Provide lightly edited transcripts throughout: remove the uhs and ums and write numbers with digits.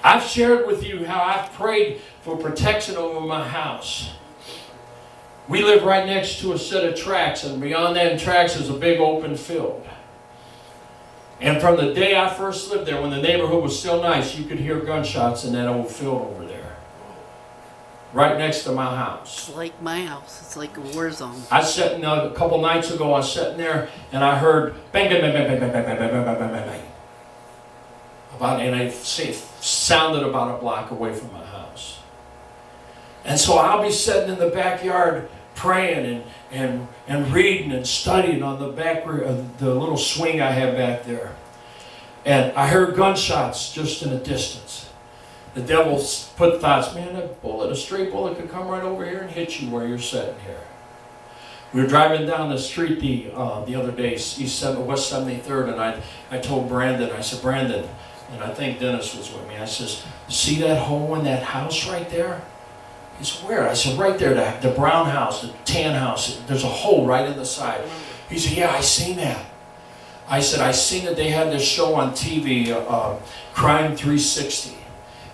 I've shared with you how I've prayed for protection over my house. We live right next to a set of tracks, and beyond that tracks is a big open field. And from the day I first lived there, when the neighborhood was still nice, you could hear gunshots in that old field over there. Right next to my house. It's like my house. It's like a war zone. I was sitting a couple nights ago, I was sitting there, and I heard bang, bang, bang, bang, bang, bang, bang, bang, bang, bang, bang, bang. And it sounded about a block away from my house. And so I'll be sitting in the backyard praying and reading and studying on the back of the little swing I have back there. And I heard gunshots just in the distance. The devil put thoughts, man, a stray bullet could come right over here and hit you where you're sitting here. We were driving down the street the other day, West 73rd, and I told Brandon, I said, Brandon, and I think Dennis was with me, I says, see that hole in that house right there? He said, where? I said, right there, the brown house, the tan house, there's a hole right in the side. He said, yeah, I seen that. I said, I seen that they had this show on TV, Crime 360,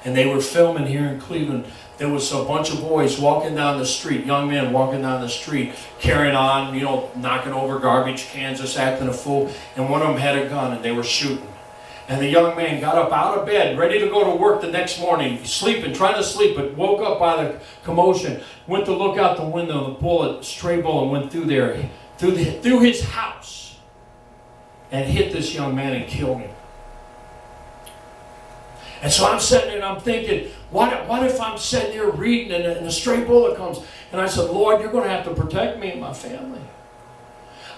and they were filming here in Cleveland. There was a bunch of boys walking down the street, young men walking down the street, carrying on, knocking over garbage cans, just acting a fool, and one of them had a gun and they were shooting. And the young man got up out of bed, ready to go to work the next morning, sleeping, trying to sleep, but woke up by the commotion, went to look out the window, the stray bullet went through there, through his house, and hit this young man and killed him. And so I'm sitting there and I'm thinking, what if I'm sitting here reading and a stray bullet comes? And I said, Lord, you're going to have to protect me and my family.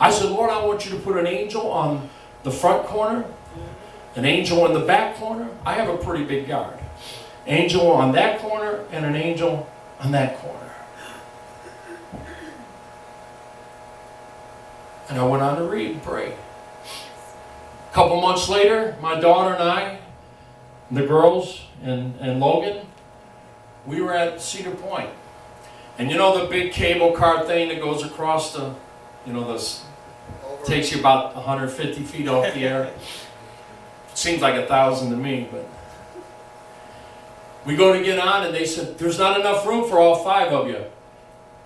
I said, Lord, I want you to put an angel on the front corner, an angel in the back corner. I have a pretty big yard. Angel on that corner and an angel on that corner. And I went on to read and pray. A couple months later, my daughter and I, the girls and Logan, we were at Cedar Point. And the big cable car thing that goes across the, this takes you about 150 feet off the air. Seems like 1,000 to me, but we go to get on and they said, there's not enough room for all 5 of you.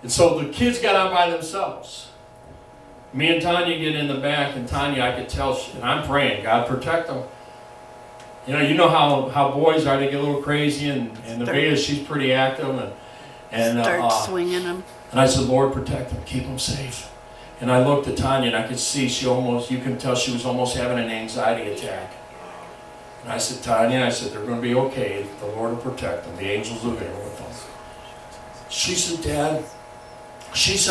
And so the kids got on by themselves. Me and Tanya get in the back, and Tanya, I could tell, and I'm praying, God protect them. You know how boys are, they get a little crazy, and Nevaeh, she's pretty active, and start swinging them. And I said, Lord, protect them, keep them safe. And I looked at Tanya, and I could see you can tell she was almost having an anxiety attack. And I said, Tanya, they're going to be okay. The Lord will protect them. The angels are there with them. She said, Dad,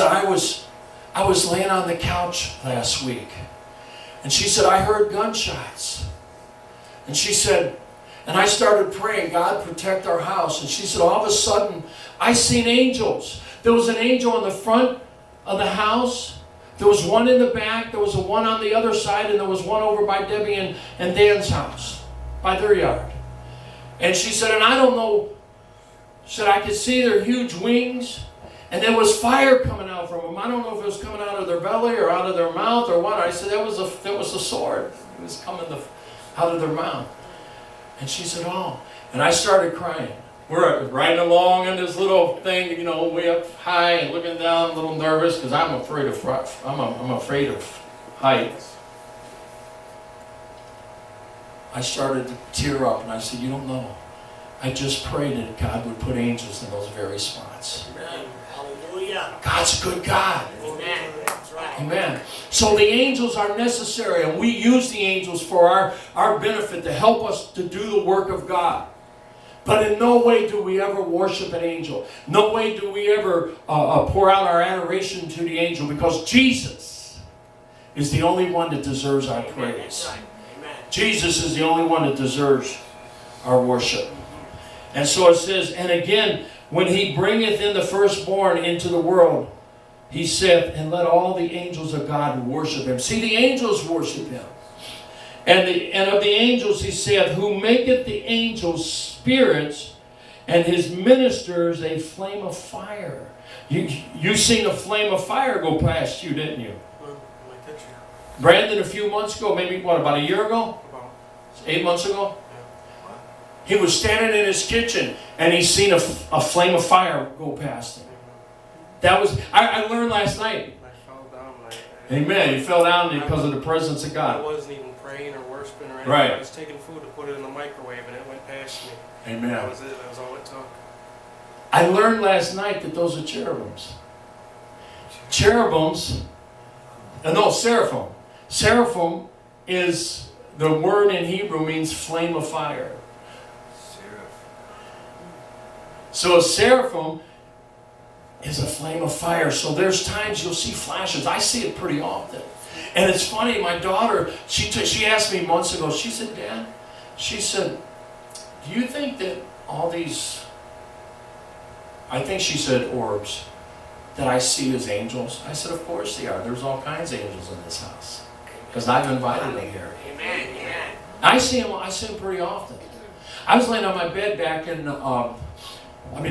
I was laying on the couch last week. And she said, I heard gunshots. And she said, and I started praying, God, protect our house. And she said, all of a sudden, I seen angels. There was an angel in the front of the house. There was one in the back. There was one on the other side. And there was one over by Debbie and Dan's house, by their yard. And she said, and I don't know, she said, I could see their huge wings. And there was fire coming out from them. I don't know if it was coming out of their belly or out of their mouth or what. I said, that was a sword. It was coming out of their mouth. And she said, oh. And I started crying. We're riding along in this little thing, way up high and looking down, a little nervous because I'm afraid of heights. I started to tear up and I said, you don't know. I just prayed that God would put angels in those very spots. Amen. Hallelujah. God's a good God. Amen. That's right. Amen. So the angels are necessary, and we use the angels for our benefit to help us to do the work of God. But in no way do we ever worship an angel. No way do we ever pour out our adoration to the angel, because Jesus is the only one that deserves our praise. That's right. Amen. Jesus is the only one that deserves our worship. And so it says, and again, when he bringeth in the firstborn into the world, he saith, and let all the angels of God worship him. See, the angels worship him. And of the angels he saith, who maketh the angels spirits, and his ministers a flame of fire. You seen a flame of fire go past you, didn't you? My picture. Brandon, a few months ago, maybe about a year ago? 8 months ago? He was standing in his kitchen and he seen a flame of fire go past him. That was, I learned last night. I fell down. Amen. He fell down because of the presence of I God. wasn't even praying or worshiping or anything. Right. I was taking food to put it in the microwave and it went past me. Amen. That was it. That was all it took. I learned last night that those are cherubims. Cherubims, no, seraphim. Seraphim is, the word in Hebrew means flame of fire. So a seraphim is a flame of fire. So there's times you'll see flashes. I see it pretty often. And it's funny, my daughter, she asked me months ago, she said, Dad, she said, do you think that all these, I think she said orbs, that I see as angels? I said, of course they are. There's all kinds of angels in this house. Because I've invited them here. Amen. Amen. I see them pretty often. I was laying on my bed back in,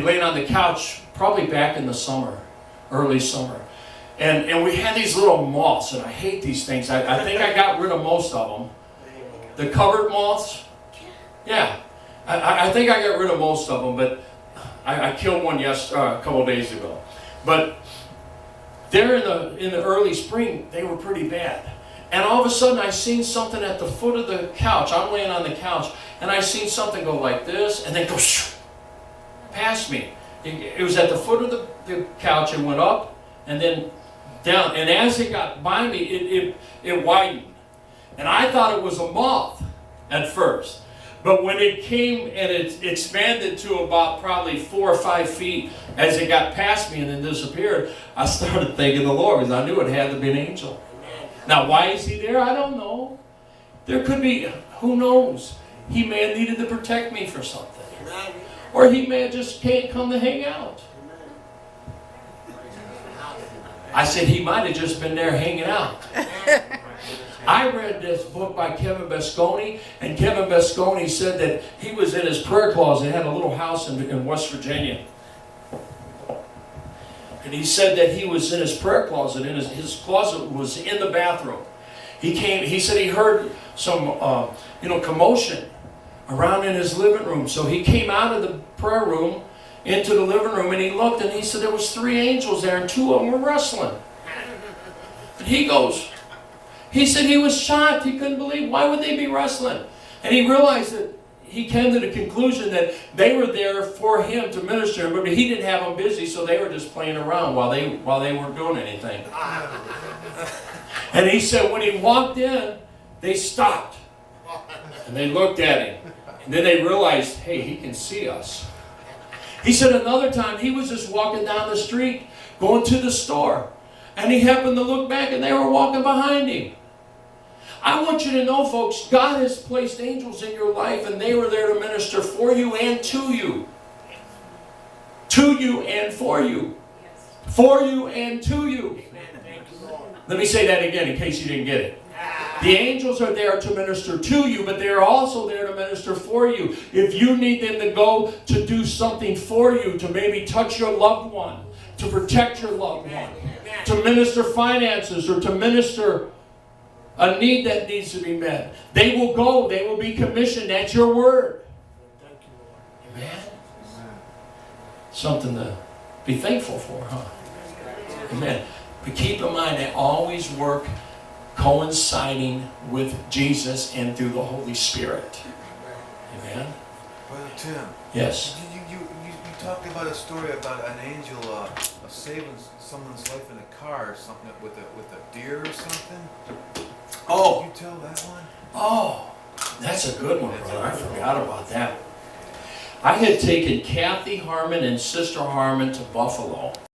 laying on the couch, probably back in the summer, early summer. And we had these little moths, and I hate these things. I think I got rid of most of them. The covered moths, yeah. I think I got rid of most of them, but I killed one a couple days ago. But there in the early spring, they were pretty bad. And all of a sudden, I seen something at the foot of the couch. I'm laying on the couch, and I seen something go like this, and then go past me. It was at the foot of the couch. It went up, and then down. And as it got by me, it widened. And I thought it was a moth at first. But when it came and it expanded to about probably 4 or 5 feet, as it got past me and then disappeared, I started thanking the Lord, because I knew it had to be an angel. Now, why is he there? I don't know. There could be, who knows? He may have needed to protect me for something. Or he may have just can't come to hang out. I said he might have just been there hanging out. I read this book by Kevin Basconi, and Kevin Basconi said that he was in his prayer closet. He had a little house in West Virginia. And he said that he was in his prayer closet, and his closet was in the bathroom. He said he heard some commotion around in his living room. So he came out of the prayer room into the living room, and he looked, and he said there was 3 angels there, and 2 of them were wrestling. And he said he was shocked. He couldn't believe, why would they be wrestling? And he realized that he came to the conclusion that they were there for him to minister, but he didn't have them busy, so they were just playing around while they weren't doing anything. And he said when he walked in, they stopped. And they looked at him. And then they realized, hey, he can see us. He said another time he was just walking down the street, going to the store. And he happened to look back, and they were walking behind him. I want you to know, folks, God has placed angels in your life, and they were there to minister for you and to you. To you and for you. For you and to you. Let me say that again in case you didn't get it. The angels are there to minister to you, but they're also there to minister for you. If you need them to go to do something for you, to maybe touch your loved one, to protect your loved one, to minister finances, or to minister a need that needs to be met, they will go. They will be commissioned at your word. Amen. Something to be thankful for, huh? Amen. But keep in mind, they always work coinciding with Jesus and through the Holy Spirit. Amen. Brother Tim. Yes. You talked about a story about an angel saving someone's life in a car or something with a deer or something. Oh. Did you tell that one? Oh, that's a good one, brother. I forgot about that. I had taken Kathy Harmon and Sister Harmon to Buffalo.